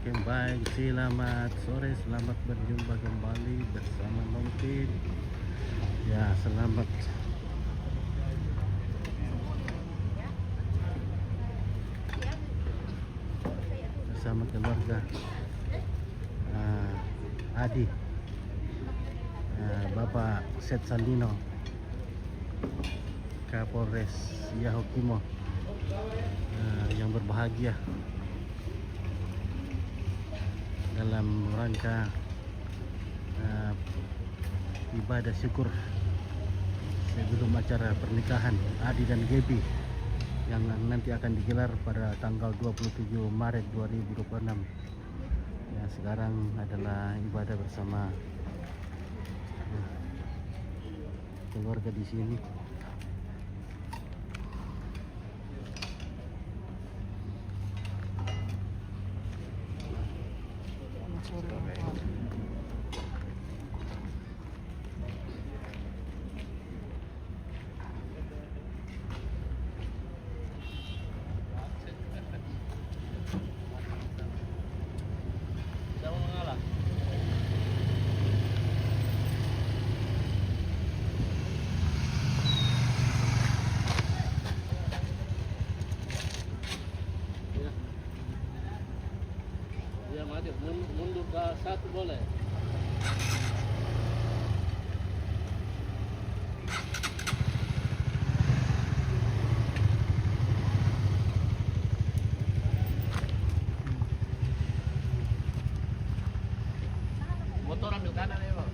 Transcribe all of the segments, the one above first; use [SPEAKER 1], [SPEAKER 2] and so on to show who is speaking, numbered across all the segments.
[SPEAKER 1] Oke, baik, selamat sore, selamat berjumpa kembali bersama Nongkin. Ya, selamat bersama keluarga Adi, Bapak Set Sandino, Kapolres Yahukimo, yang berbahagia dalam rangka ibadah syukur sebelum acara pernikahan Adi dan Gebi yang nanti akan digelar pada tanggal 27 Maret 2026. Ya, sekarang adalah ibadah bersama keluarga di sini.
[SPEAKER 2] Ya, maju mundur ke satu boleh. Motor ambil kanan ya, Bang.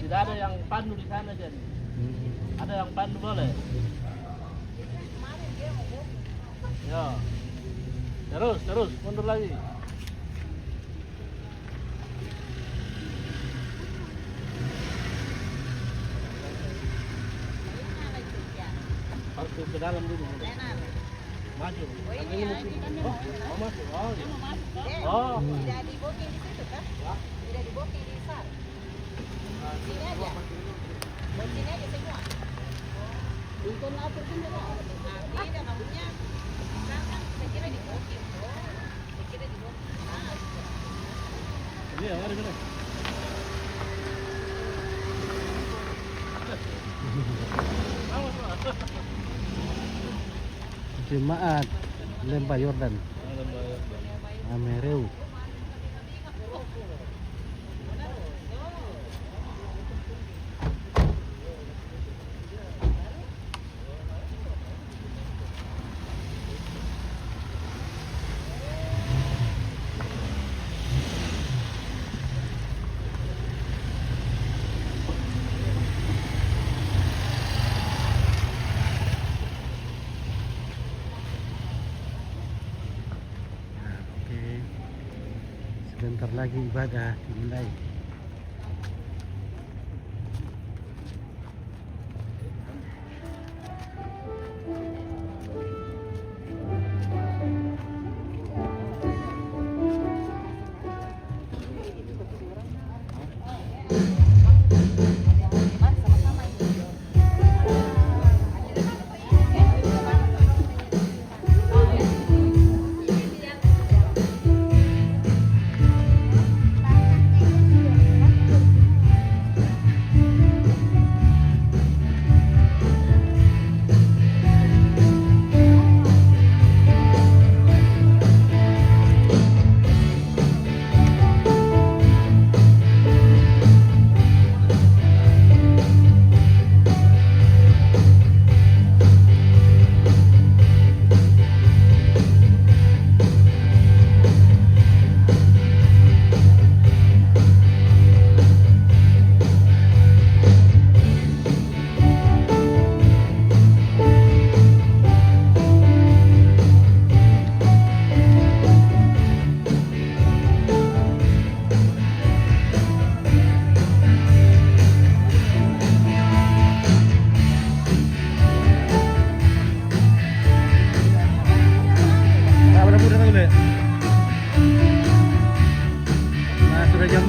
[SPEAKER 2] Tidak ada yang pandu di sana jadi. Ada yang pandu boleh. Ya. Terus mundur lagi. Parkir ke dalam dulu. Maju. Ini oh, masuk. Oh.
[SPEAKER 3] Tidak di booking di situ kan? Tidak di booking di SAR. Sini aja. Sini aja semua. Untuk lapor kan tidak. Tidak, maksudnya sekarang saya kira di booking. Saya kira di booking.
[SPEAKER 2] Iya, mari sana.
[SPEAKER 1] Jemaat Lembah Yordan Amereu. Sebentar lagi ibadah dimulai.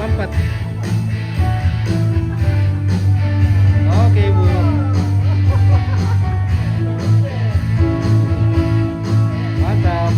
[SPEAKER 1] Mampet. Oke, Ibu. Mantap.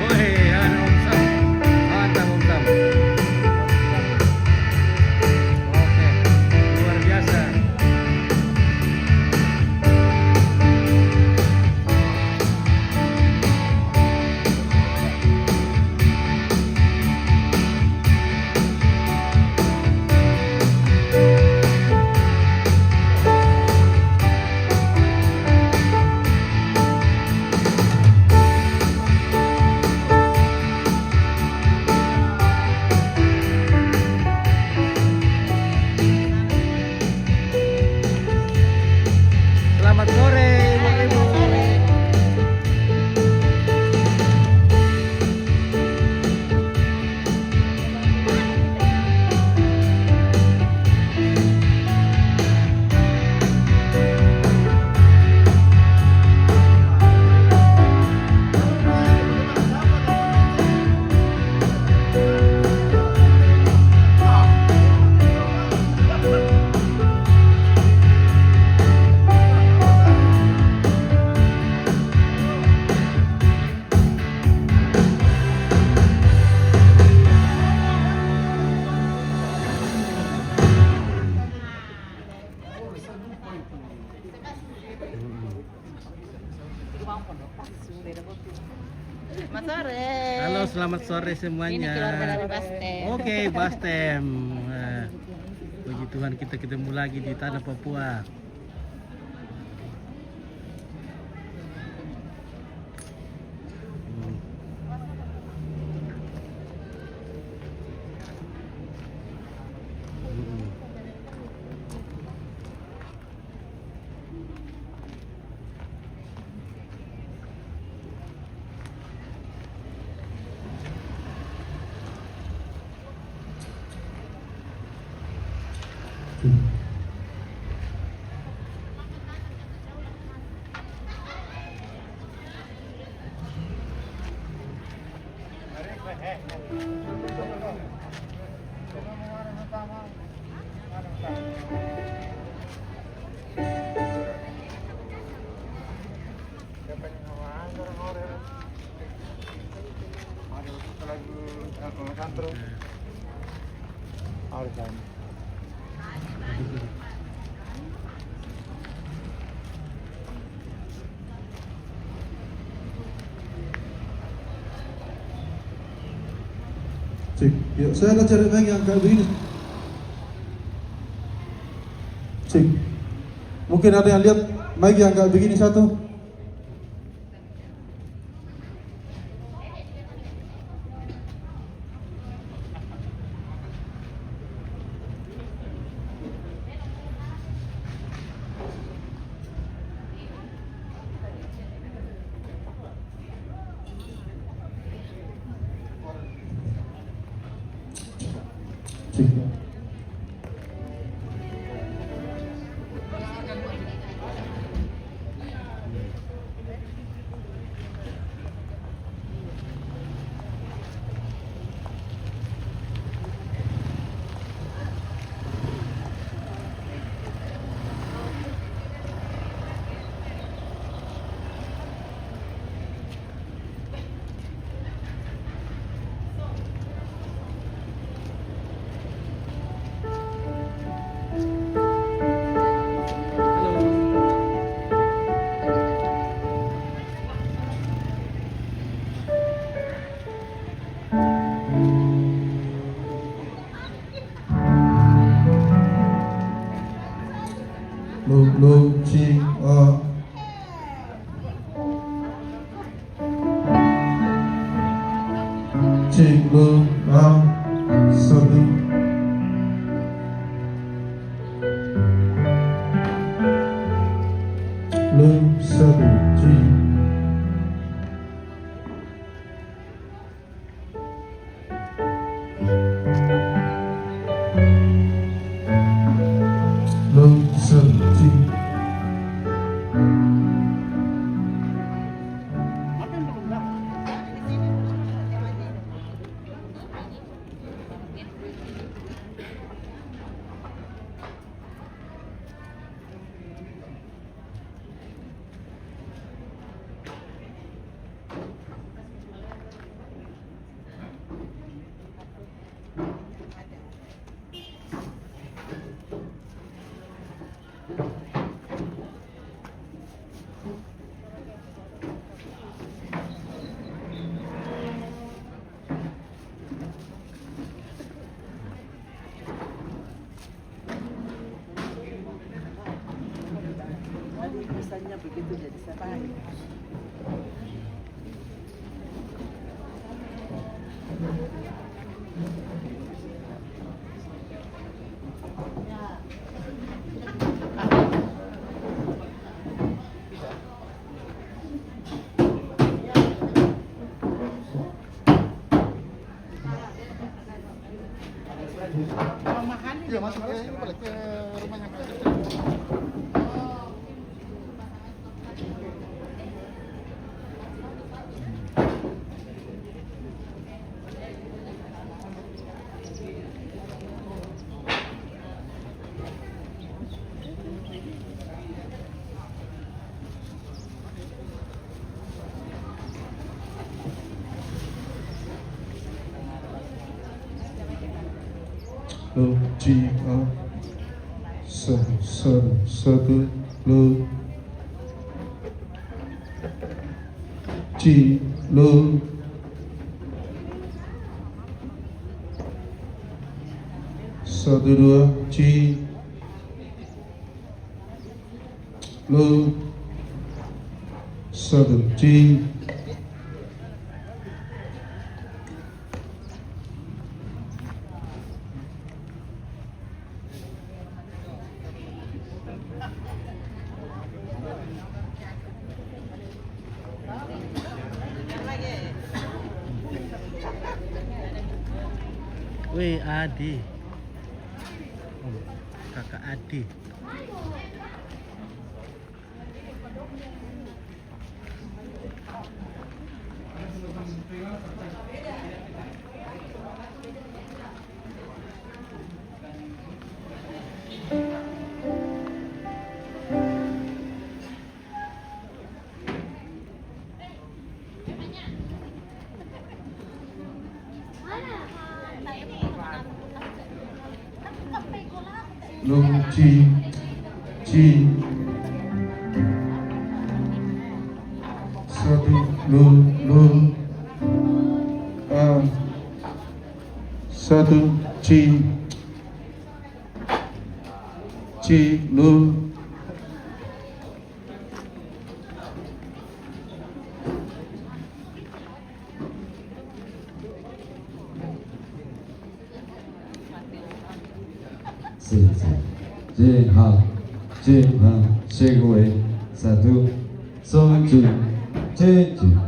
[SPEAKER 1] Woi, ada Om Sam. Mantap Om Sam. Oke, luar biasa. Selamat sore, Ibu-ibu.
[SPEAKER 3] Selamat sore.
[SPEAKER 1] Halo, selamat sore
[SPEAKER 3] Ini
[SPEAKER 1] semuanya.
[SPEAKER 3] keluarga dari Bastem.
[SPEAKER 1] Oke, Bastem. Nah, puji Tuhan kita ketemu lagi di tanah Papua. Hmm. Hmm.
[SPEAKER 4] Cek. Ya, saya akan cari mic yang kayak begini. Cek. Mungkin ada yang lihat mic yang kayak begini satu. Cek. Cik Lu Satu Lu Satu Cik Lu Satu Cik
[SPEAKER 3] Misalnya begitu jadi siapa?
[SPEAKER 2] Iya, masuk ke balik ke rumahnya.
[SPEAKER 4] Lu Cik Satu Lu Cik Lu Satu dua Cik Lu Satu Cik
[SPEAKER 1] Wih, Adi. Kakak Adi.
[SPEAKER 4] Lu Cik Satu Lu Satu Cik Lu
[SPEAKER 5] 谢各位，1, 2, 3, 4.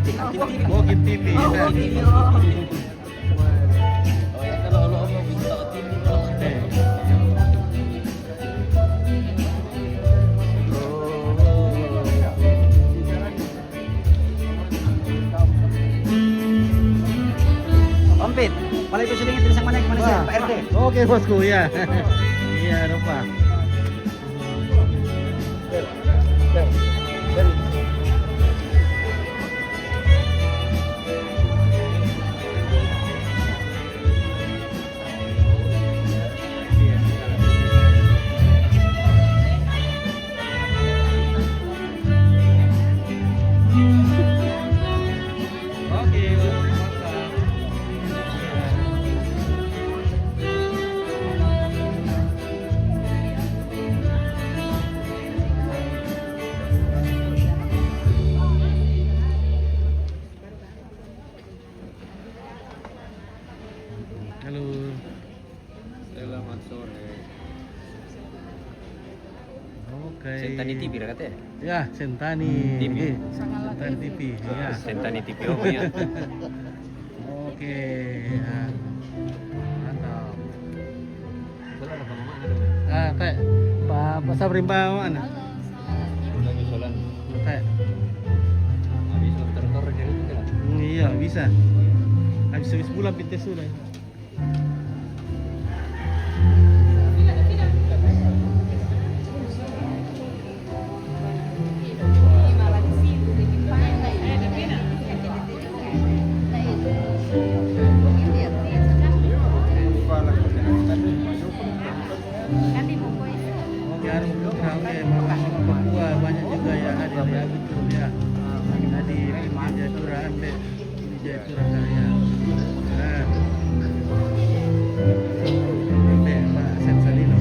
[SPEAKER 1] Bukit TV.
[SPEAKER 3] Oh, bukit. Oh.
[SPEAKER 2] Oh ya kalau lo minta TV kalau
[SPEAKER 6] Ompit, wala ito silingit din sa manay kemana
[SPEAKER 1] Wah.
[SPEAKER 6] Pak RT.
[SPEAKER 1] Oke bosku ya. Iya lupa. Oke, mantap. Halo.
[SPEAKER 2] selamat sore.
[SPEAKER 1] Oke.
[SPEAKER 2] Sentani TV lah katanya.
[SPEAKER 1] Ya, Sentani.
[SPEAKER 2] TV.
[SPEAKER 1] Sentani TV. Ya.
[SPEAKER 2] Sentani TV oh ya.
[SPEAKER 1] Oke. Ya. Mantap.
[SPEAKER 2] Kalau ada kamu mana dong?
[SPEAKER 1] Ah, Teh. Pak Sabri mana?
[SPEAKER 2] Lagi solan.
[SPEAKER 1] Teh.
[SPEAKER 2] Habis motor dari itu kan.
[SPEAKER 1] Iya, bisa. Habis bulan pintes sudah. Oke, anu rame mama Papua banyak juga ya hadir ya betul ya. Hadir di Jayapura Ambek di Jayapura Karya. Nah. Ambek Pak Sensalino.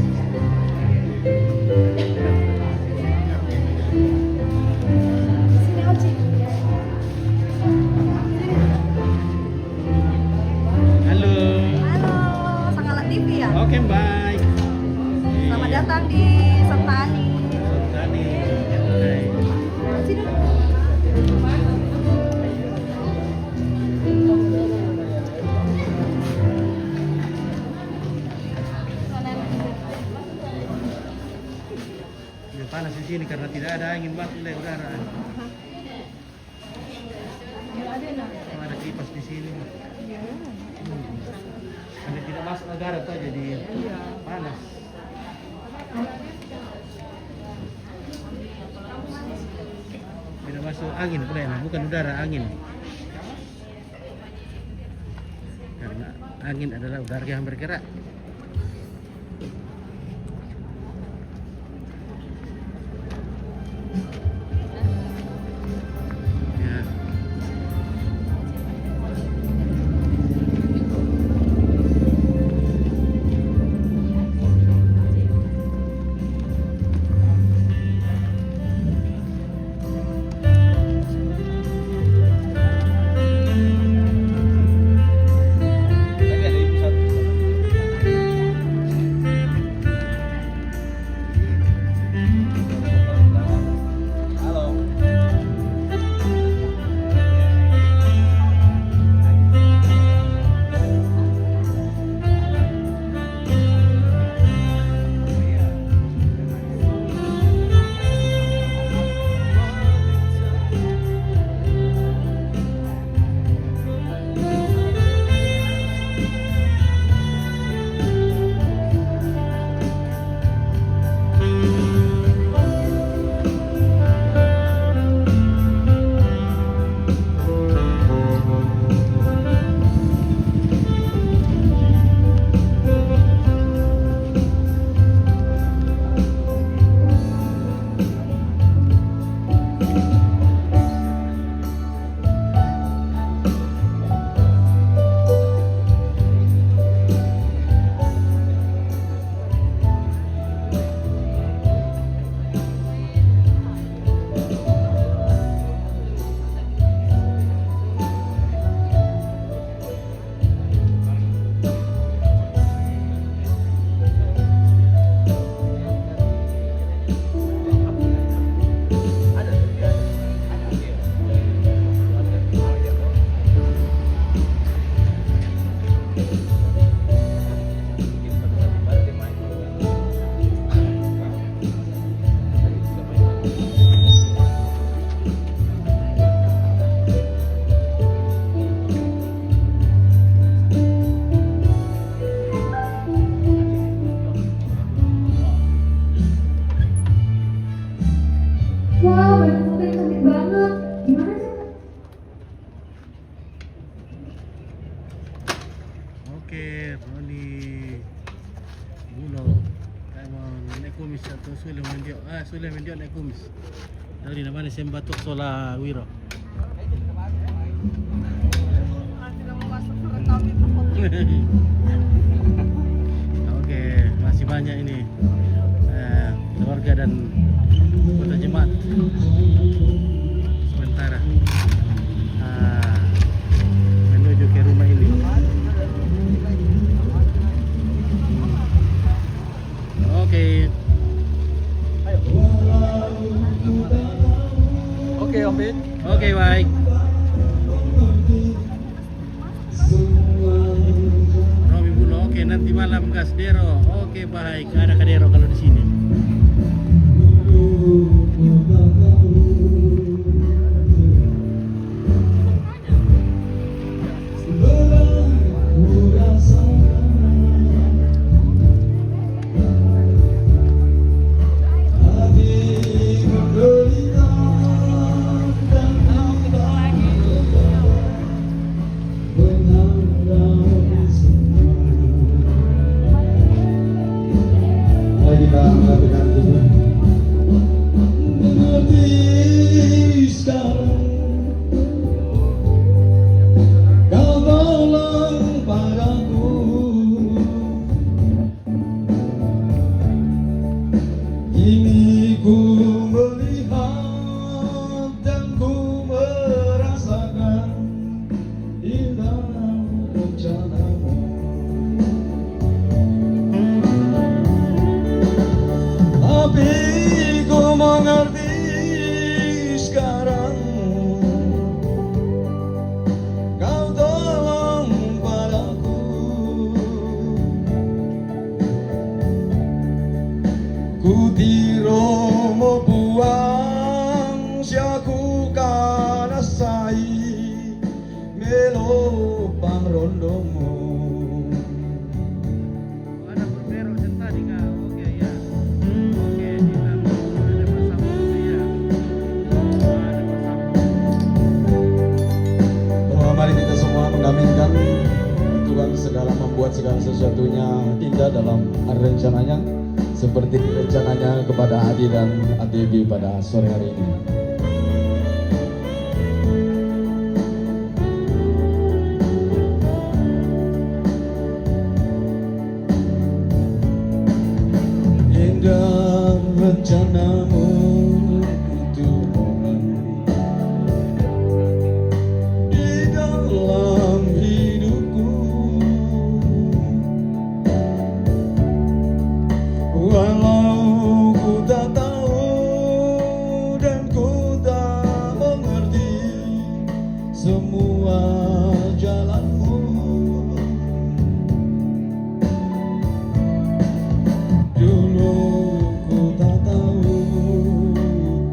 [SPEAKER 1] Halo.
[SPEAKER 3] Halo, Sangalat TV ya?
[SPEAKER 1] Oke, baik.
[SPEAKER 3] Selamat datang di Sentani.
[SPEAKER 1] Sentani. Oke. Ya, panas di sini karena tidak ada angin masuk dari udara. Oh, ada kipas di sini. Karena tidak masuk udara tuh jadi panas. Tidak masuk angin bukan udara, angin. Karena angin adalah udara yang bergerak. Ya.
[SPEAKER 2] Tapi ada ibu satu.
[SPEAKER 1] le mendio naik kumis. Dari namanya Sembatuk Sola Wiro. Oke, masih banyak ini keluarga dan anggota jemaat sementara menuju ke rumah ini. Oke.
[SPEAKER 4] Oke, Om Pit.
[SPEAKER 1] Oke, baik. Romi Bulo, oke, nanti malam Kasdero. Oke, baik. Ada Kadero kalau di sini.
[SPEAKER 4] Kini ku melihat dan ku merasakan indah rencanamu. Tapi ku mengerti sekarang, kau tolong padaku. Ku tiromo buang siaku kanasai melo pangrondomu.
[SPEAKER 1] Ada berbero tadi kak. Oke ya. Oke, di dalam ada bersama ya. Ada bersama.
[SPEAKER 4] Mari kita semua mengaminkan Tuhan segala membuat segala sesuatunya indah dalam rencananya, seperti rencananya kepada Adi dan ADB pada sore hari ini. Indah rencanamu Tuhan di dalam hidupku, walau ku tak tahu dan ku tak mengerti semua jalanmu. Dulu ku tak tahu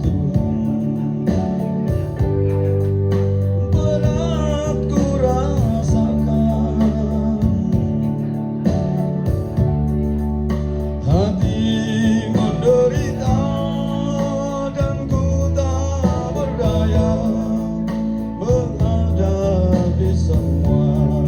[SPEAKER 4] Tuhan, berat ku rasakan, hati menderita dan ku tak berdaya menghadapi semua.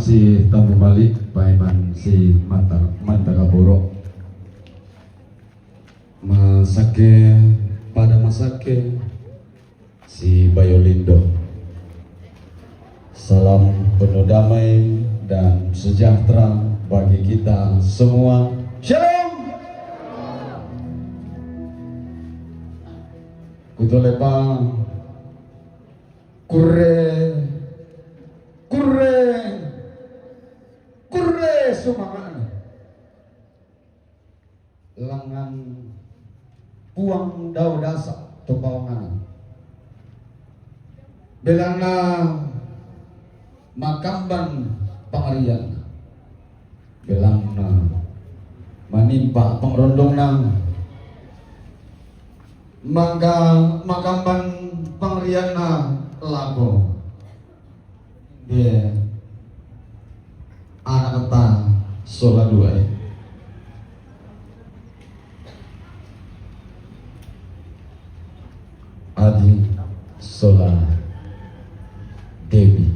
[SPEAKER 5] si tamu balik paiman si mata kapuro masake pada masake si Bayolindo. Salam penuh damai dan sejahtera bagi kita semua. Shalom. Kutolepa kurre sumangan langan puang dau dasa topawangan belana makamban pangarian belana manimpa pengrondong nang maka makamban pangarian na lago dia anak kata sola dua Adi Sola Dewi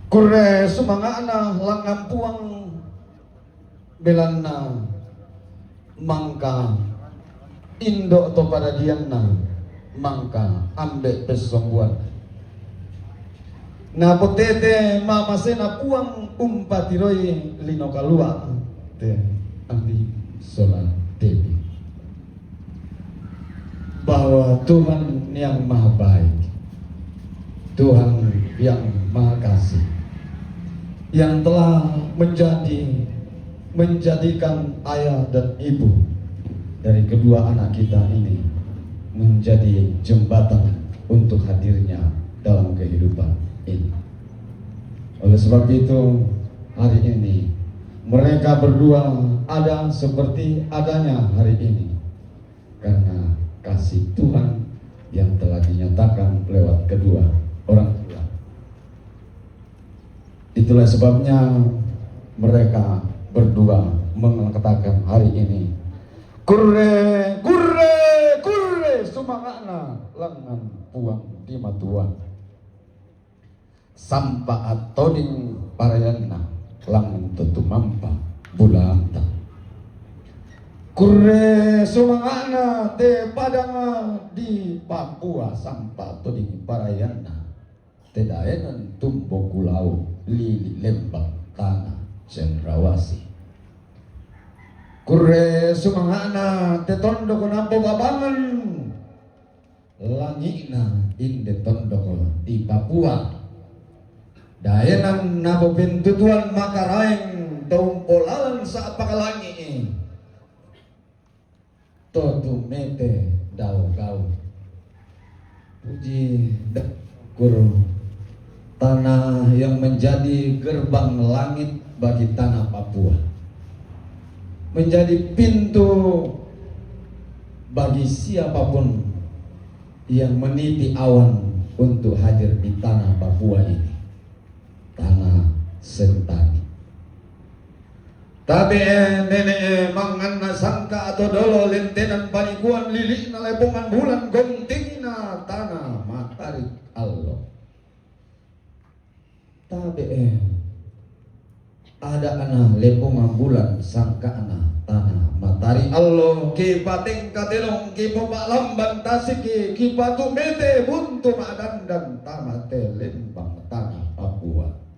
[SPEAKER 5] Kure sumangana langan puang belana mangka Indo to pada diana mangka ambek pesombuan na potete mama sena puang umpatiroi lino kalua te Adi Sola Dewi bahwa Tuhan yang maha baik, Tuhan yang maha kasih, yang telah menjadikan ayah dan ibu dari kedua anak kita ini menjadi jembatan untuk hadirnya dalam kehidupan ini. Oleh sebab itu hari ini mereka berdua ada seperti adanya hari ini karena kasih Tuhan yang telah dinyatakan lewat kedua orang tua. Itulah sebabnya mereka berdua mengatakan hari ini kurre sumangana langan puang di matuan sampa atoding parayana langan tentu mampa bulanta kurre sumangana te padanga di Papua sampa toding parayana te daenan tumpo kulau lili lembang tanah cendrawasi kurre sumangana te tondo konampo babangan langina inde tondo di Papua daenan nabo pintutuan makaraeng tompolalan sa apakalangi Totu mete dau gau puji kur tanah yang menjadi gerbang langit bagi tanah Papua, menjadi pintu bagi siapapun yang meniti awan untuk hadir di tanah Papua ini, tanah Sentani. Tapi nenek mangana sangka atau dolo lentenan panikuan lilik na lepongan bulan gontingna tanah matahari Allah. Tapi ada anak lepongan bulan sangka anak tanah matahari Allah ki pating katelong ki pobak lamban tasiki ki patu mete buntu madan dan tamate lembang tanah Papua.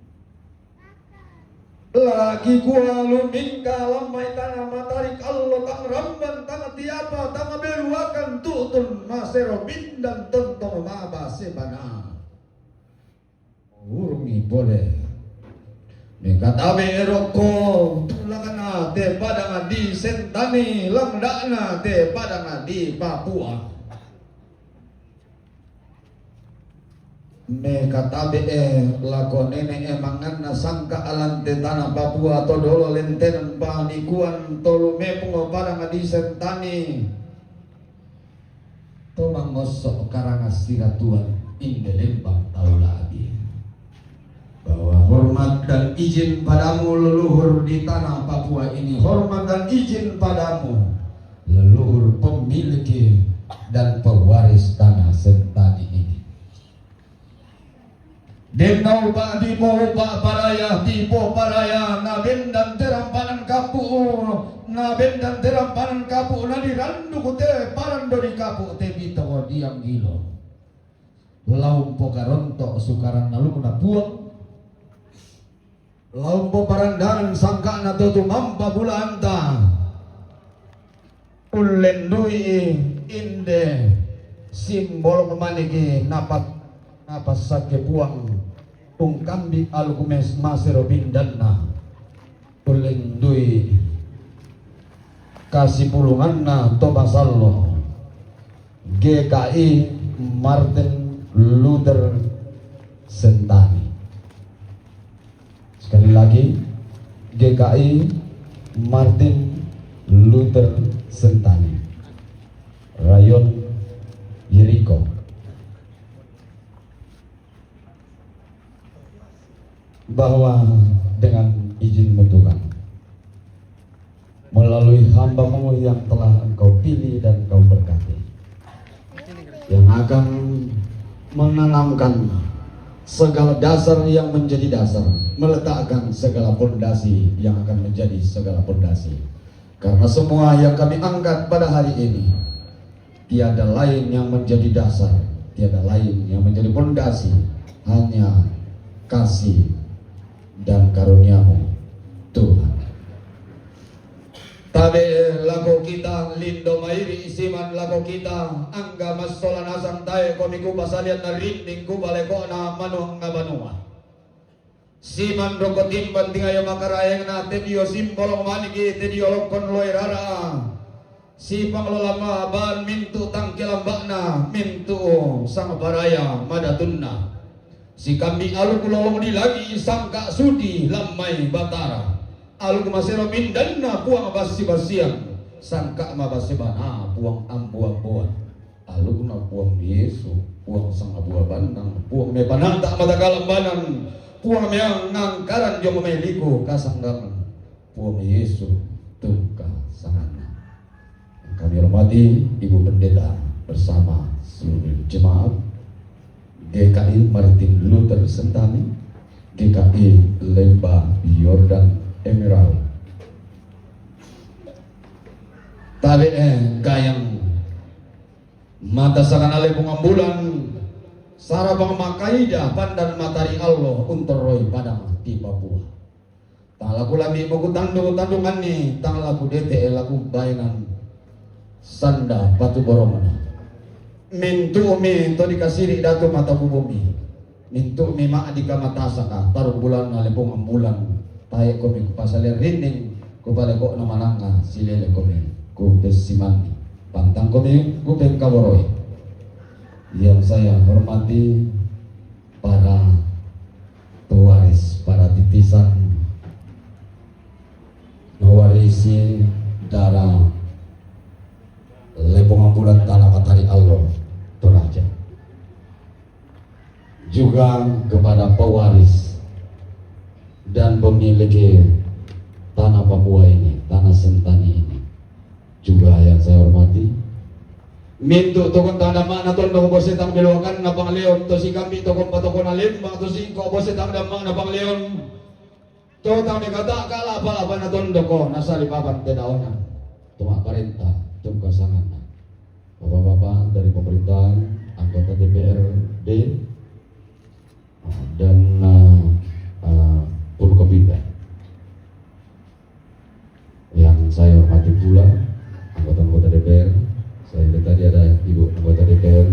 [SPEAKER 5] Lagi gua lumingka lamai tanah matahari Allah tang ramban tanah tiapa tang beluakan tutun masero bindan tontong maba sebana urungi boleh nekatabe eroko tulangana te padanga di Sentani lamdana te padanga di Papua nekatabe lako nenek manganna sangka alante tanah Papua atau dolo lenten panikuan tolu mepung padanga di Sentani tomang ngosok karangastira Tuhan inde lembang tauladi bahwa hormat dan izin padamu leluhur di tanah Papua ini, hormat dan izin padamu leluhur pemiliki dan pewaris tanah Sentani ini. Linau pa di po pa paraya di po paraya naben dan terampanan kapu naben dan terampanan kapu nadi randu kute parando di kapu te bita diam gilo laum po karonto sukaran nalu na puang laum po parandangan sangka na to tumampa bulanta ulendui inde simbol memanigi napas sake puang pungkambi alukumes masero bindanna ulendui kasih pulungan na tobasallo GKI Martin Luther Sentani. Sekali lagi GKI Martin Luther Sentani, Rayon Jericho. Bahwa dengan izin Tuhan melalui hamba-Mu yang telah Engkau pilih dan Engkau berkati, yang akan menanamkan segala dasar yang menjadi dasar, meletakkan segala pondasi yang akan menjadi segala pondasi. Karena semua yang kami angkat pada hari ini tiada lain yang menjadi dasar, tiada lain yang menjadi pondasi, hanya kasih dan karunia-Mu Tuhan. Tabe laku kita lindo mairi isiman laku kita angga masolan asang tae komiku pasalian na rinding ku baleko na manu nga banua siman roko timban tingayo makarayang na tedio simbolong manigi tedio lokon loy rara sipang lolama ban mintu tangkilang bakna mintu sang baraya madatunna si kami alu kulolong di lagi sangka sudi lamai batara alu kumasero mindanna puang basi-basian sangka mabasi-bana puang ambu-ambuan alu kuna puang Yesu puang sang abu-abanang puang me pananta matagalang banan puang meang ngangkaran jong meliku kasanggangan puang Yesu tungka sangana. Kami hormati Ibu Pendeta bersama seluruh jemaat GKI Martin Luther Sentani, GKI Lembah Yordan Emerald. Tali gayang mata sakan ale pengambulan sarabang makaida pandan matari Allah untuk roy padang di Papua. Talaku lagi mau tandungan ni talaku dete laku bainan sanda batu boromana. Mintu mi to dikasiri datu mata bumi. Mintu mi mak di kamata saka taruh bulan ale pengambulan. Tayo kami kupasalian rinding kupala ko na mananga silele kami kupes simani pantang kami kupeng kaboroy. Yang saya hormati para pewaris, para titisan mewarisi darah lepong ambulan tanah matahari Allah Toraja, juga kepada pewaris dan pemilik tanah Papua ini, tanah Sentani ini, juga yang saya hormati. Mintu tokon tanda mana tondo bosetang belokan na pangleon to si kami tokon patokon alim to si ko bosetang damang na pangleon to tang kata kala apa na tondo ko nasa lipapan tedaonan tuma parenta tum kasangan bapak-bapak dari pemerintahan anggota DPRD dan Purkopinda yang saya hormati pula anggota-anggota DPR. Saya lihat tadi ada ibu anggota DPR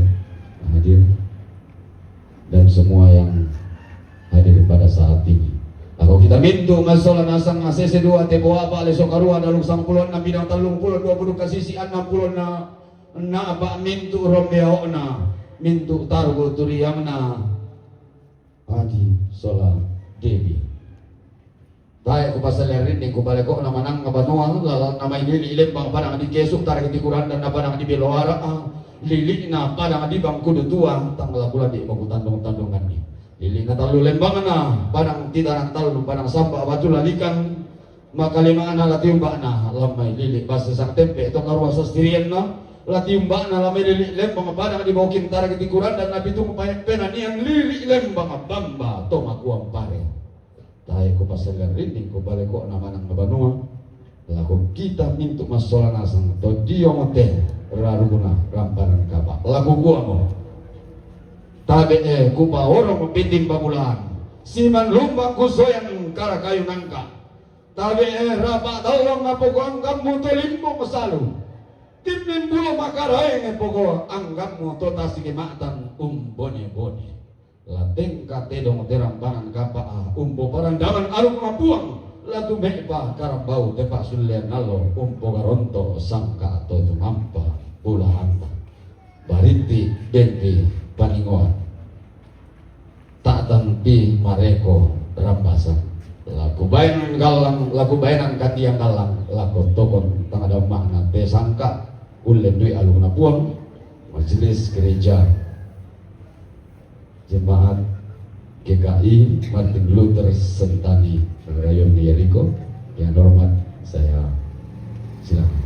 [SPEAKER 5] yang hadir dan semua yang hadir pada saat ini. Kalau kita mintu masalah nasang ACC 2 tebo apa ale sokarua dalung sangpulon na bidang talung pulon 20 kasisi 60 na apa mintu romeo na mintu targo turiyang na Haji Sola Devi. Tayo ko pasalarin din ko balik ko na manang kabanuang lalang na may nililembang parang di kesok tarik di kuran dan na parang di beloara lili na parang di bang kudutuang tanggal bulan di magutandong-tandongan ni lili na talo lembangan na parang titaran talo parang samba batu lalikan makalimaan na latiumba na lamay lili basa sang tempe ito karuwa sa stirian na Latiumbak na lami lirik lembang badang di bawah kintara ketikuran dan nabi tu mepayak pena ni yang lirik lembang bamba toma kuam pare. Tahe ko pasalan rinding ko balik ko nama nang nabanua. Laku kita mintu masola nasang to dio mote raruguna ramparan kapa. Laku gua mo. Tabe kupa orang mempiting babulan. Siman lumbang kusoyang kara kayu nangka. Tabe raba tawang ngapogo anggamu to limbo masalu. Timin bulu makarai ngapogo anggamu to tasike matan bone. Lateng kate dong terambangan kapa umpo parandangan aluk mapuang. Latu mepa karambau tepak sulian nalo umpo garonto sangka atau tumampa pula hanta. Bariti denpi paningoan. Tak tampi mareko rambasan. Laku bainan katiang galang laku tokon tang ada makna te sangka ulen dui alumna puang majelis gereja jemaat GKI Martin Luther Sentani Rayon Yeriko. Yang hormat saya silakan.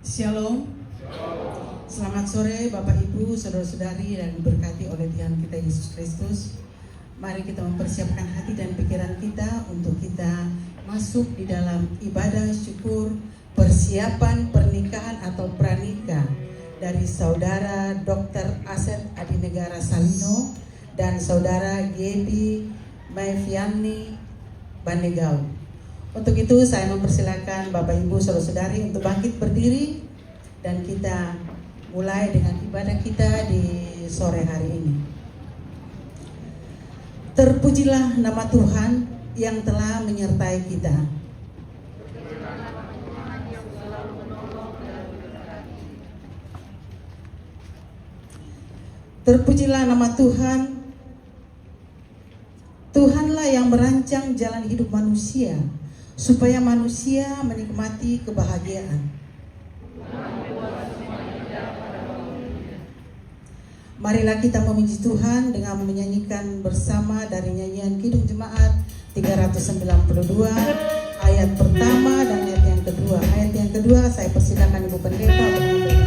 [SPEAKER 7] Shalom. Selamat sore Bapak Ibu, saudara-saudari dan diberkati oleh Tuhan kita Yesus Kristus. Mari kita mempersiapkan hati dan pikiran kita untuk kita masuk di dalam ibadah syukur persiapan pernikahan atau pranikah dari Saudara Dr. Asep Adinegara Salino dan Saudara Gebi Maiviani Bandegau. Untuk itu saya mempersilakan Bapak Ibu saudara-saudari untuk bangkit berdiri dan kita mulai dengan ibadah kita di sore hari ini. Terpujilah nama Tuhan yang telah menyertai kita. Terpujilah nama Tuhan. Tuhanlah yang merancang jalan hidup manusia supaya manusia menikmati kebahagiaan. Marilah kita memuji Tuhan dengan menyanyikan bersama dari nyanyian Kidung Jemaat 392 ayat pertama dan ayat yang kedua. Ayat yang kedua saya persilakan Ibu Pendeta mengambil.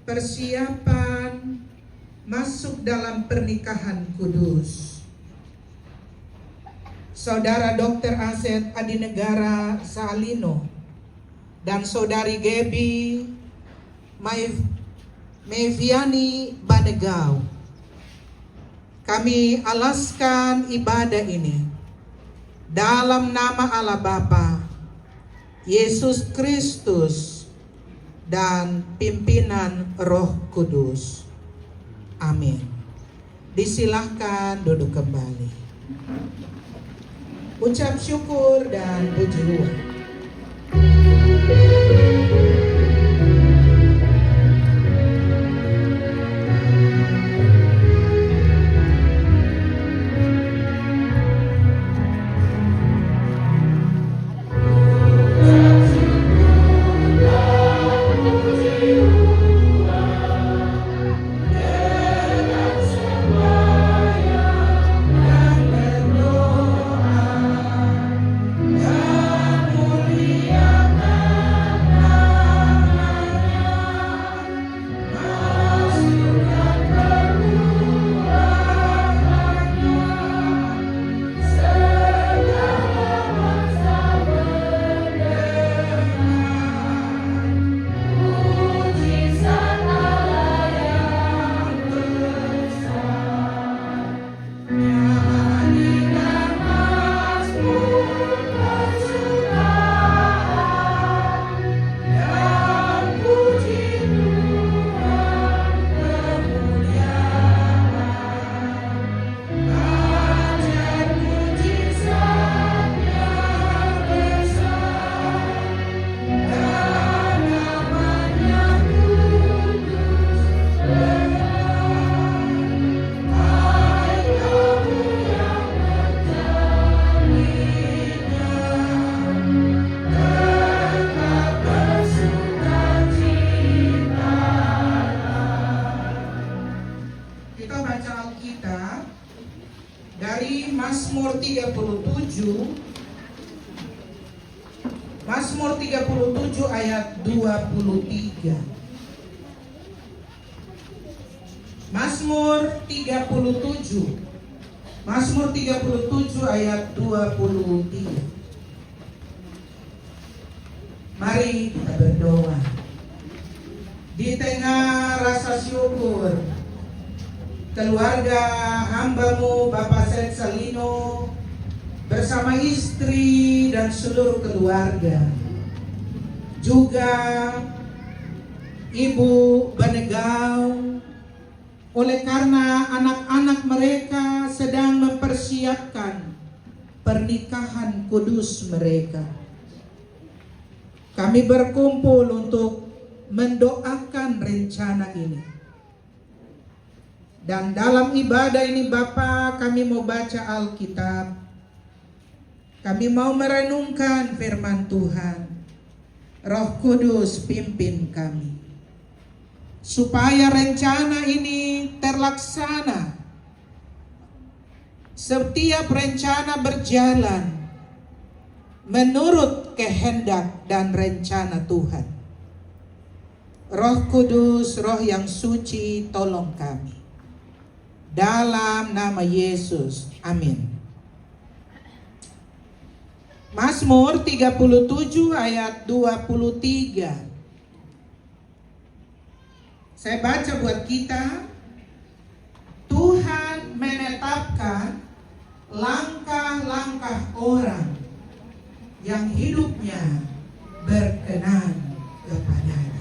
[SPEAKER 7] persiapan masuk dalam pernikahan kudus. Saudara Dr. Asep Adinegara Salino dan Saudari Gaby Meviani Banegau, kami alaskan ibadah ini dalam nama Allah Bapa, Yesus Kristus, dan pimpinan Roh Kudus. Amin. Disilahkan duduk kembali. Ucap syukur dan puji Tuhan. Mazmur 37 ayat 23. Mazmur 37 ayat 23. Mari kita berdoa. Di tengah rasa syukur, keluarga hamba-Mu Bapak Seth Salino bersama istri dan seluruh keluarga, juga Ibu Banegau, oleh karena anak-anak mereka sedang mempersiapkan pernikahan kudus mereka, kami berkumpul untuk mendoakan rencana ini. Dan dalam ibadah ini Bapa, kami mau baca Alkitab, kami mau merenungkan firman Tuhan. Roh Kudus pimpin kami, supaya rencana ini terlaksana. Setiap rencana berjalan menurut kehendak dan rencana Tuhan. Roh Kudus, Roh yang suci, tolong kami. Dalam nama Yesus, amin. Mazmur 37 ayat 23. Saya baca buat kita. Tuhan menetapkan langkah-langkah orang yang hidupnya berkenan kepadanya.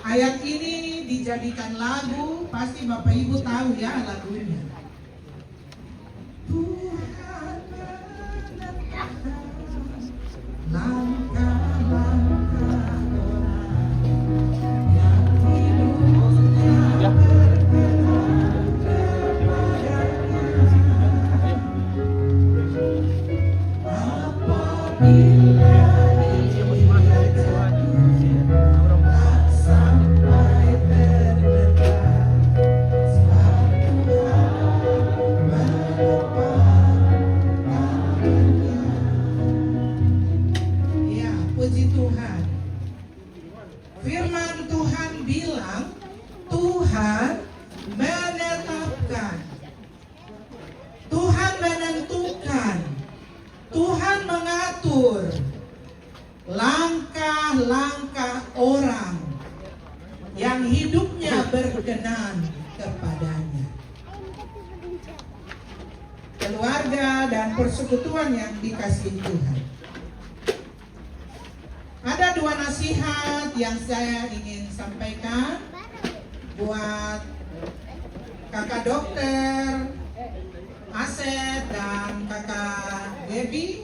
[SPEAKER 7] Ayat ini dijadikan lagu, pasti Bapak Ibu tahu ya lagunya. Tuhan menetapkan langkah-langkah orang yang hidupnya berkenan kepadanya. Apabila sampai terdekat suatu Firman Tuhan bilang, Tuhan menetapkan, Tuhan menentukan, Tuhan mengatur langkah-langkah orang yang hidupnya berkenan kepadanya. Keluarga dan persekutuan yang dikasihi Tuhan. Ada dua nasihat yang saya ingin sampaikan buat kakak dokter Asep dan kakak Debbie.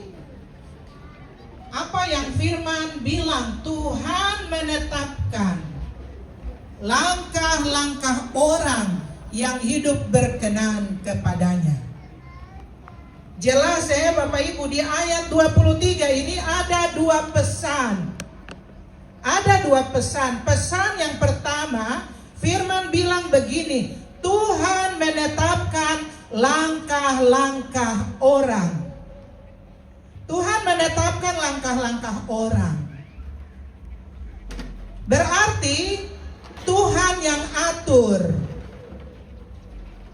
[SPEAKER 7] Apa yang firman bilang, Tuhan menetapkan langkah-langkah orang yang hidup berkenan kepadanya. Jelas ya Bapak Ibu, di ayat 23 ini ada dua pesan. Ada dua pesan. Pesan yang pertama, firman bilang begini, Tuhan menetapkan langkah-langkah orang. Tuhan menetapkan langkah-langkah orang. Berarti Tuhan yang atur.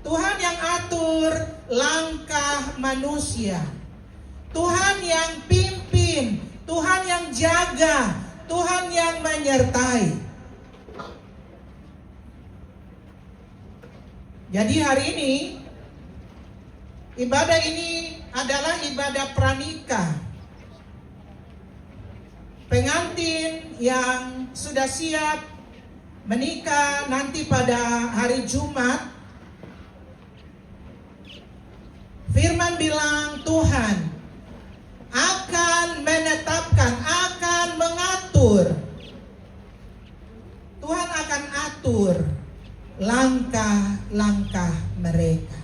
[SPEAKER 7] Tuhan yang atur langkah manusia. Tuhan yang pimpin, Tuhan yang jaga, Tuhan yang menyertai. Jadi hari ini, ibadah ini adalah ibadah pranikah. Pengantin yang sudah siap menikah nanti pada hari Jumat, firman bilang Tuhan akan menetapkan, akan mengatur. Tuhan akan atur langkah-langkah mereka.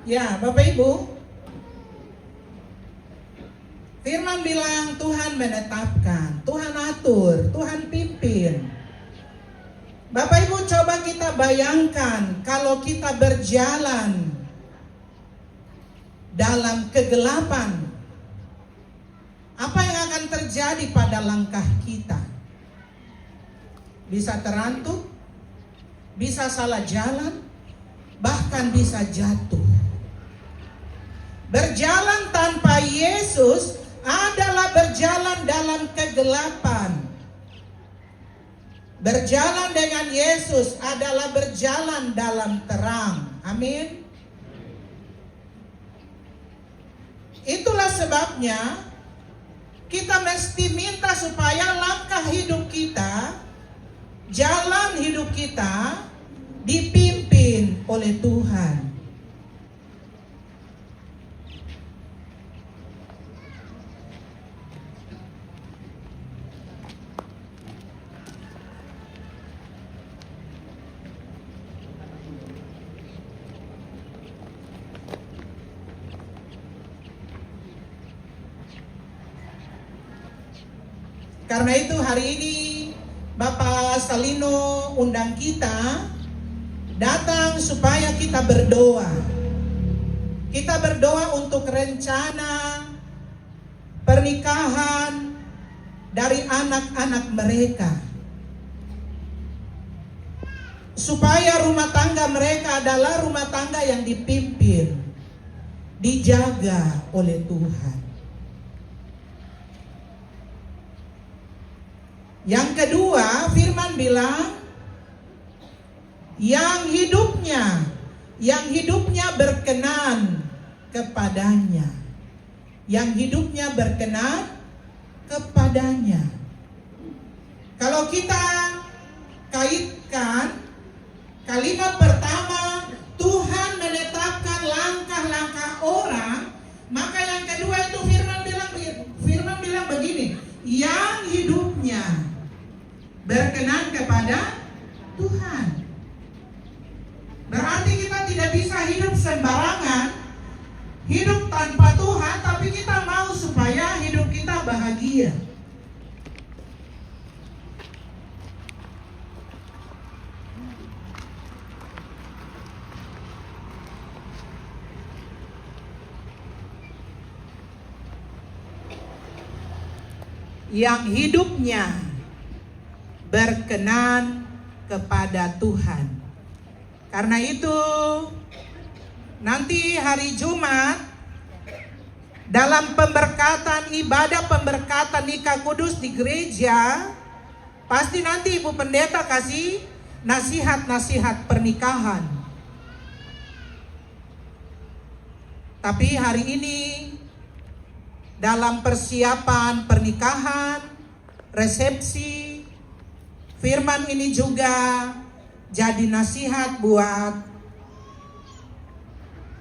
[SPEAKER 7] Ya, Bapak Ibu, firman bilang Tuhan menetapkan, Tuhan atur, Tuhan pimpin. Bapak Ibu, coba kita bayangkan kalau kita berjalan dalam kegelapan, apa yang akan terjadi pada langkah kita? Bisa terantuk, bisa salah jalan, bahkan bisa jatuh. Berjalan tanpa Yesus adalah berjalan dalam kegelapan. Berjalan dengan Yesus adalah berjalan dalam terang. Amin. Itulah sebabnya kita mesti minta supaya langkah hidup kita, jalan hidup kita dipimpin oleh Tuhan. Karena itu hari ini Bapak Salino undang kita datang supaya kita berdoa. Kita berdoa untuk rencana pernikahan dari anak-anak mereka. Supaya rumah tangga mereka adalah rumah tangga yang dipimpin, dijaga oleh Tuhan. Yang kedua, firman bilang yang hidupnya berkenan kepadanya. Yang hidupnya berkenan kepadanya. Kalau kita kaitkan kalimat pertama, Tuhan menetapkan langkah-langkah orang, maka yang kedua itu firman bilang begini, yang hidupnya berkenan kepada Tuhan. Berarti kita tidak bisa hidup sembarangan, hidup tanpa Tuhan, tapi kita mau supaya hidup kita bahagia. Yang hidupnya berkenan kepada Tuhan. Karena itu nanti hari Jumat dalam pemberkatan ibadah pemberkatan nikah kudus di gereja, pasti nanti Ibu Pendeta kasih nasihat-nasihat pernikahan. Tapi hari ini dalam persiapan pernikahan, resepsi, firman ini juga jadi nasihat buat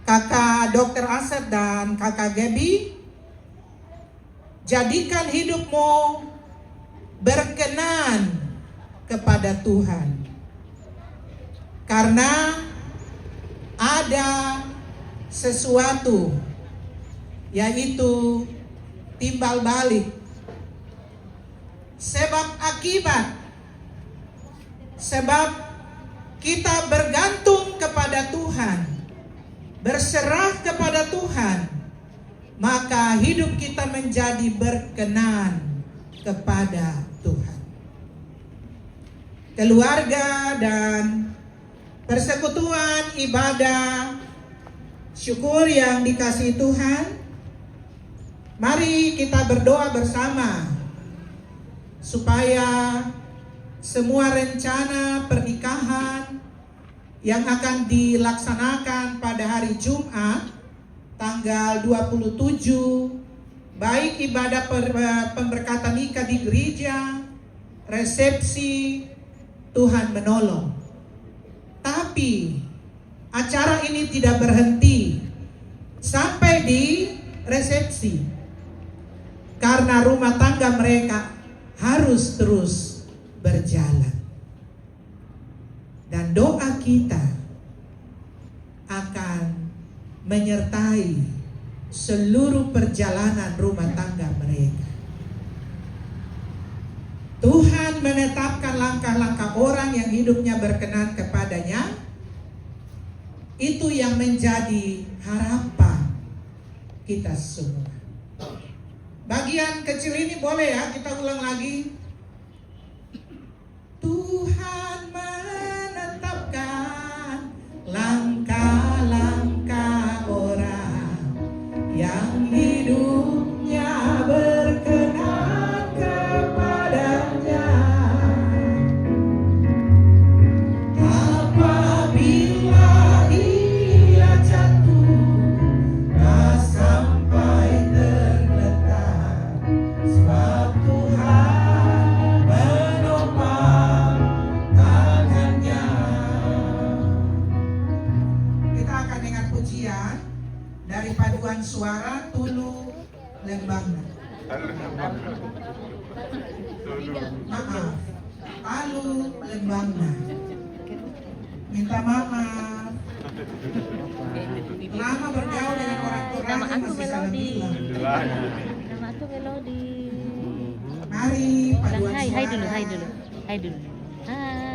[SPEAKER 7] Kakak Dr. Asep dan Kakak Gaby. Jadikan hidupmu berkenan kepada Tuhan. Karena ada sesuatu, yaitu timbal balik, sebab akibat. Sebab kita bergantung kepada Tuhan, berserah kepada Tuhan, maka hidup kita menjadi berkenan kepada Tuhan. Keluarga dan persekutuan ibadah syukur yang dikasihi Tuhan, mari kita berdoa bersama supaya semua rencana pernikahan yang akan dilaksanakan pada hari Jumat tanggal 27, baik ibadah pemberkatan nikah di gereja, resepsi, Tuhan menolong. Tapi acara ini tidak berhenti sampai di resepsi, karena rumah tangga mereka harus terus berjalan. Dan doa kita akan menyertai seluruh perjalanan rumah tangga mereka. Tuhan menetapkan langkah-langkah orang yang hidupnya berkenan kepadanya. Itu yang menjadi harapan kita semua. Bagian kecil ini boleh ya kita ulang lagi. Tuhan menetapkan langkah-langkah orang yang hidupnya berkenan kepadanya. Apabila ia jatuh, tak sampai terletak, sebab Tuhan menopang tangannya. Kita akan dengar pujian dari paduan suara Tulu Lembangna. Maaf, Talu Lembangna. Minta maaf. Lama bergaul dengan orang Turan masih salah bilang.
[SPEAKER 2] Nama aku Melody.
[SPEAKER 7] Mari paduan
[SPEAKER 2] Hai
[SPEAKER 7] suara.
[SPEAKER 2] dulu, hai dulu. Hai dulu. Hai.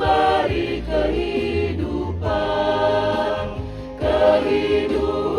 [SPEAKER 2] memberi kehidupan, kehidupan.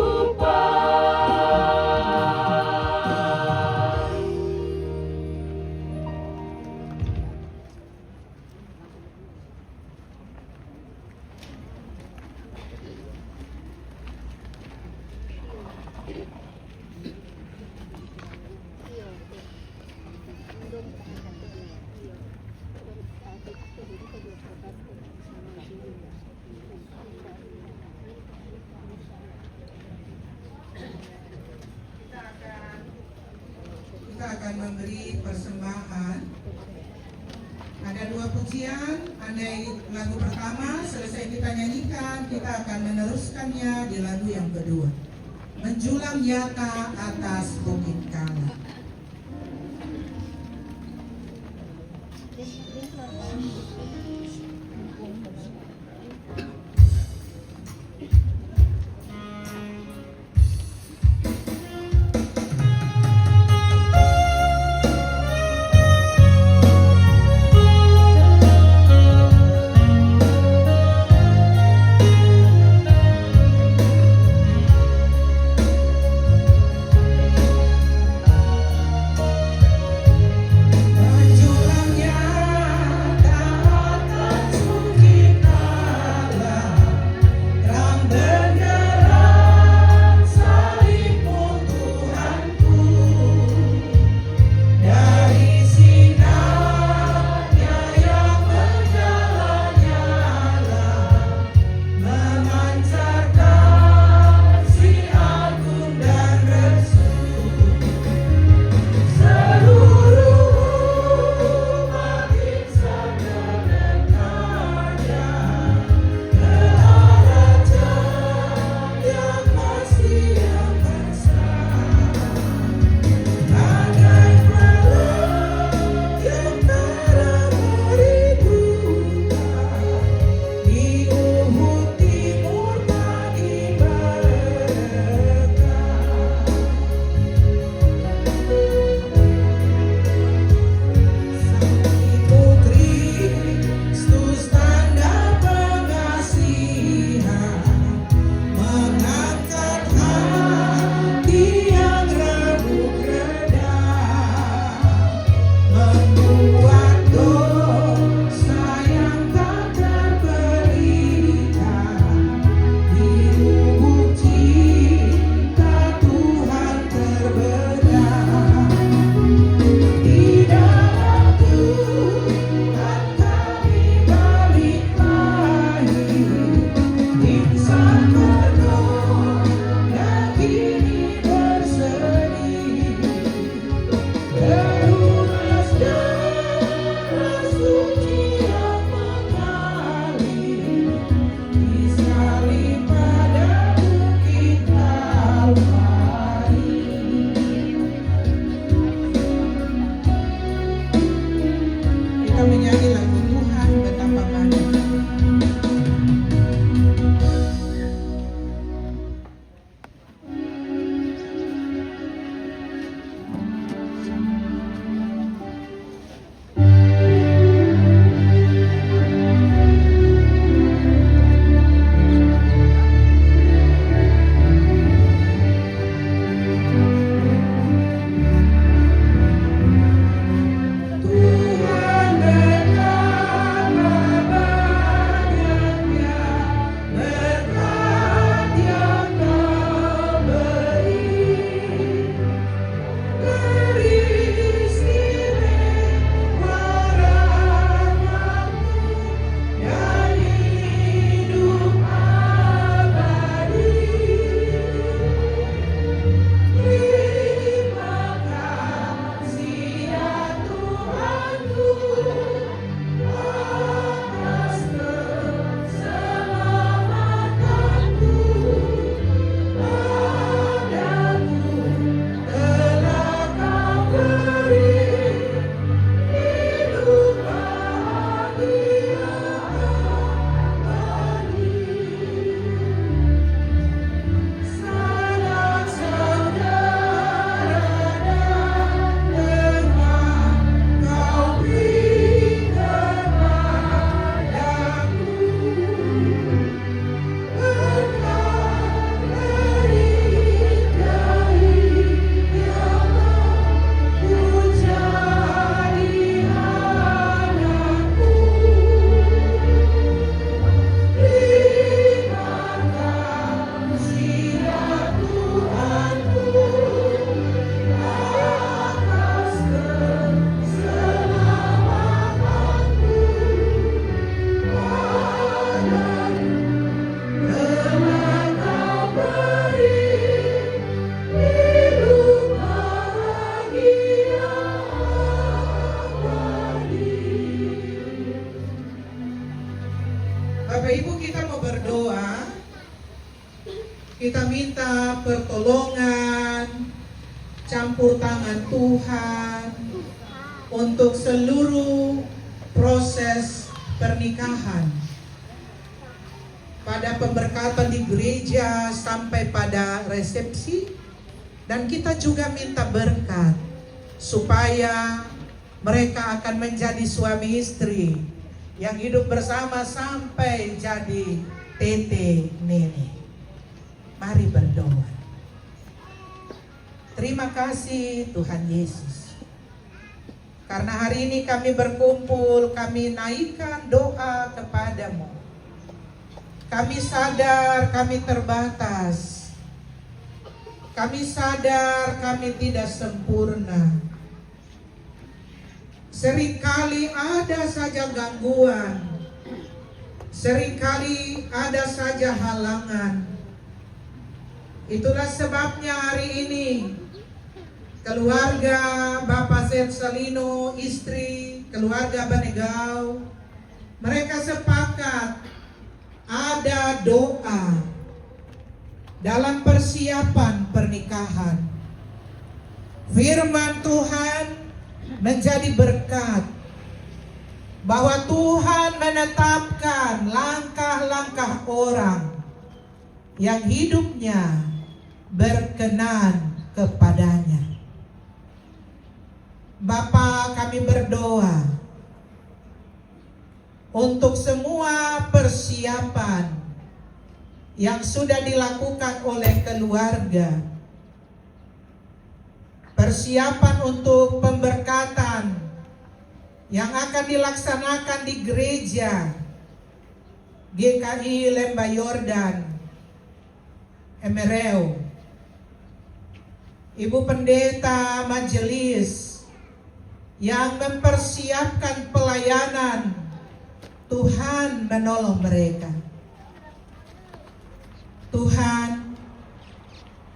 [SPEAKER 7] Kita akan memberi persembahan. Ada 2 pujian. Andai lagu pertama selesai kita nyanyikan, kita akan meneruskannya di lagu yang kedua. Menjulang nyata atas bukit Kala.
[SPEAKER 2] Menjulang
[SPEAKER 7] Bapak Ibu, kita mau berdoa. Kita minta pertolongan, campur tangan Tuhan untuk seluruh proses pernikahan, pada pemberkatan di gereja sampai pada resepsi. Dan kita juga minta berkat supaya mereka akan menjadi suami istri yang hidup bersama sampai jadi tete nenek. Mari berdoa. Terima kasih Tuhan Yesus, karena hari ini kami berkumpul, kami naikkan doa kepadamu. Kami sadar kami terbatas. Kami sadar kami tidak sempurna. Seringkali ada saja gangguan, seringkali ada saja halangan. Itulah sebabnya hari ini keluarga Bapak Sersalino, istri, keluarga Banegau, mereka sepakat ada doa dalam persiapan pernikahan. Firman Tuhan menjadi berkat, bahwa Tuhan menetapkan langkah-langkah orang yang hidupnya berkenan kepadanya. Bapa, kami berdoa untuk semua persiapan yang sudah dilakukan oleh keluarga, persiapan untuk pemberkatan yang akan dilaksanakan di gereja GKI Lembah Yordan Emereu. Ibu pendeta majelis yang mempersiapkan pelayanan, Tuhan menolong mereka. Tuhan,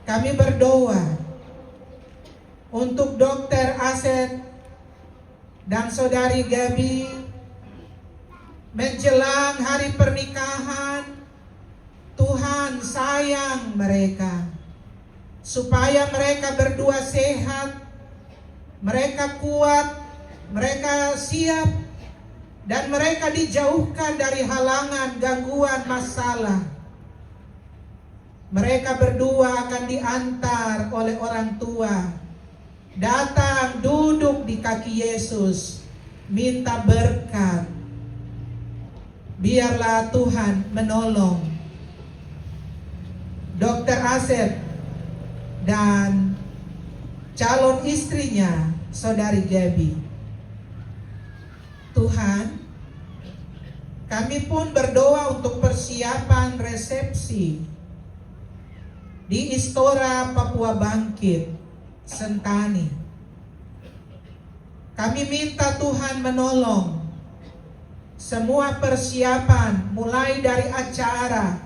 [SPEAKER 7] kami berdoa untuk Dokter Asep dan Saudari Gabi menjelang hari pernikahan. Tuhan sayang mereka, supaya mereka berdua sehat, mereka kuat, mereka siap, dan mereka dijauhkan dari halangan, gangguan, masalah. Mereka berdua akan diantar oleh orang tua, datang duduk di kaki Yesus, minta berkat. Biarlah Tuhan menolong Dokter Asep dan calon istrinya, Saudari Gabi. Tuhan, kami pun berdoa untuk persiapan resepsi di Istora Papua Bangkit, Sentani. Kami minta Tuhan menolong semua persiapan, mulai dari acara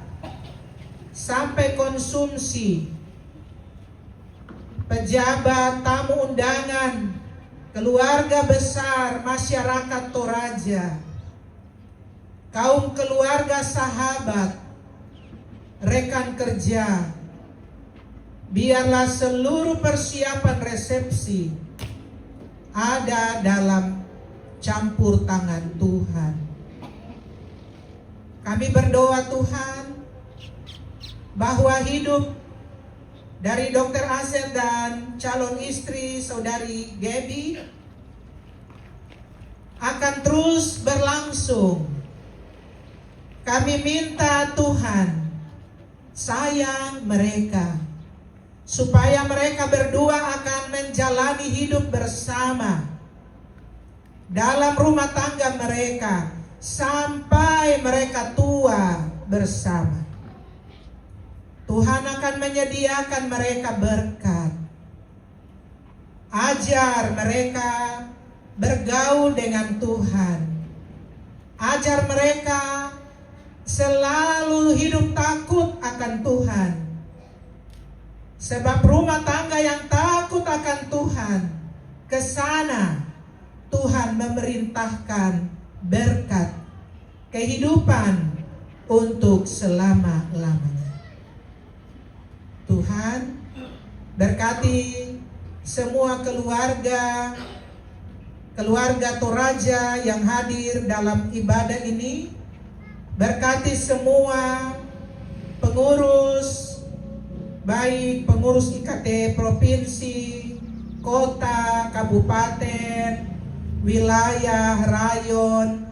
[SPEAKER 7] sampai konsumsi, pejabat, tamu undangan, keluarga besar, masyarakat Toraja, kaum keluarga, sahabat, rekan kerja. Biarlah seluruh persiapan resepsi ada dalam campur tangan Tuhan. Kami berdoa Tuhan, bahwa hidup dari Dokter Asep dan calon istri Saudari Gabi akan terus berlangsung. Kami minta Tuhan sayang mereka, supaya mereka berdua akan menjalani hidup bersama dalam rumah tangga mereka sampai mereka tua bersama. Tuhan akan menyediakan mereka berkat. Ajar mereka bergaul dengan Tuhan. Ajar mereka selalu hidup takut akan Tuhan. Sebab rumah tangga yang takut akan Tuhan, ke sana Tuhan memerintahkan berkat, kehidupan, untuk selama-lamanya. Tuhan, berkati semua keluarga Toraja yang hadir dalam ibadah ini. Berkati semua pengurus, baik pengurus IKT provinsi, kota, kabupaten, wilayah, rayon,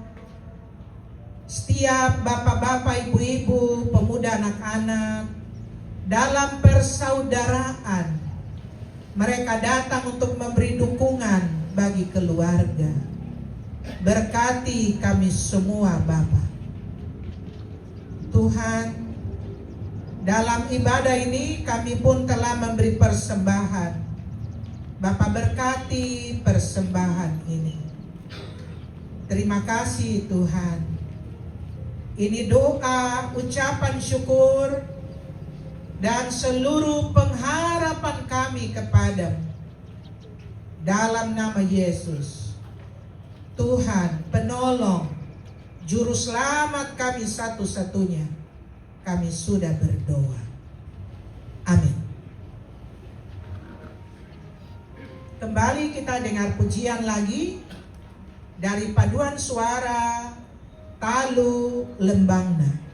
[SPEAKER 7] setiap bapak-bapak, ibu-ibu, pemuda, anak-anak, dalam persaudaraan mereka datang untuk memberi dukungan bagi keluarga. Berkati kami semua Bapa. Tuhan, dalam ibadah ini kami pun telah memberi persembahan. Bapa, berkati persembahan ini. Terima kasih Tuhan. Ini doa, ucapan syukur, dan seluruh pengharapan kami kepadamu. Dalam nama Yesus, Tuhan, penolong, Juru Selamat kami satu-satunya, kami sudah berdoa. Amin. Kembali kita dengar pujian lagi dari paduan suara Talu Lembangna.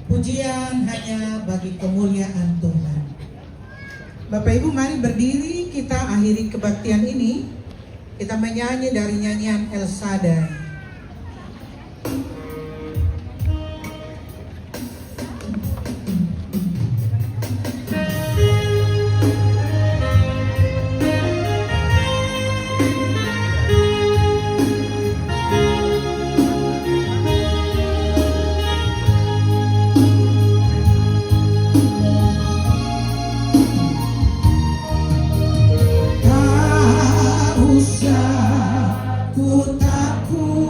[SPEAKER 7] Pujian hanya bagi kemuliaan Tuhan. Bapak Ibu, mari berdiri, kita akhiri kebaktian ini. Kita menyanyi dari nyanyian El Shaddai.
[SPEAKER 8] Ku takut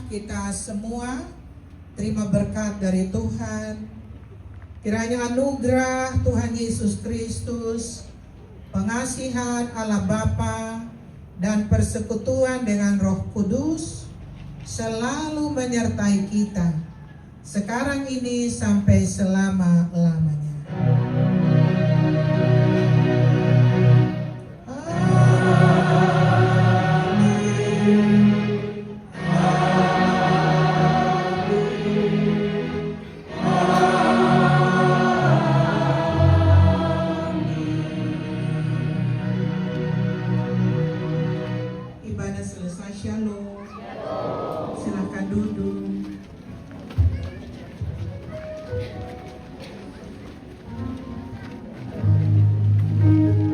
[SPEAKER 7] kita semua terima berkat dari Tuhan. Kiranya anugerah Tuhan Yesus Kristus, pengasihan Allah Bapa, dan persekutuan dengan Roh Kudus selalu menyertai kita sekarang ini sampai selama-lamanya. Ibadah selesai, shalom. Silakan duduk.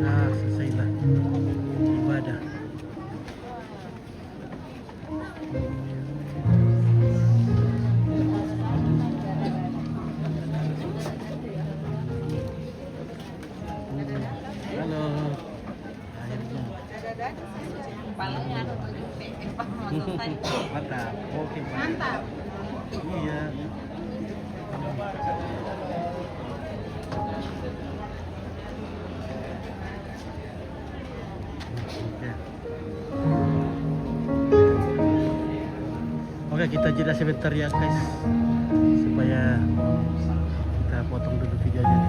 [SPEAKER 1] Nah, selesailah ibadah. Halo. Akhirnya.
[SPEAKER 3] Kepalanya ada selesai.
[SPEAKER 1] Mantap. Oke, Pak.
[SPEAKER 3] Mantap.
[SPEAKER 1] Iya. Oke, kita jeda sebentar ya guys, supaya kita potong dulu videonya.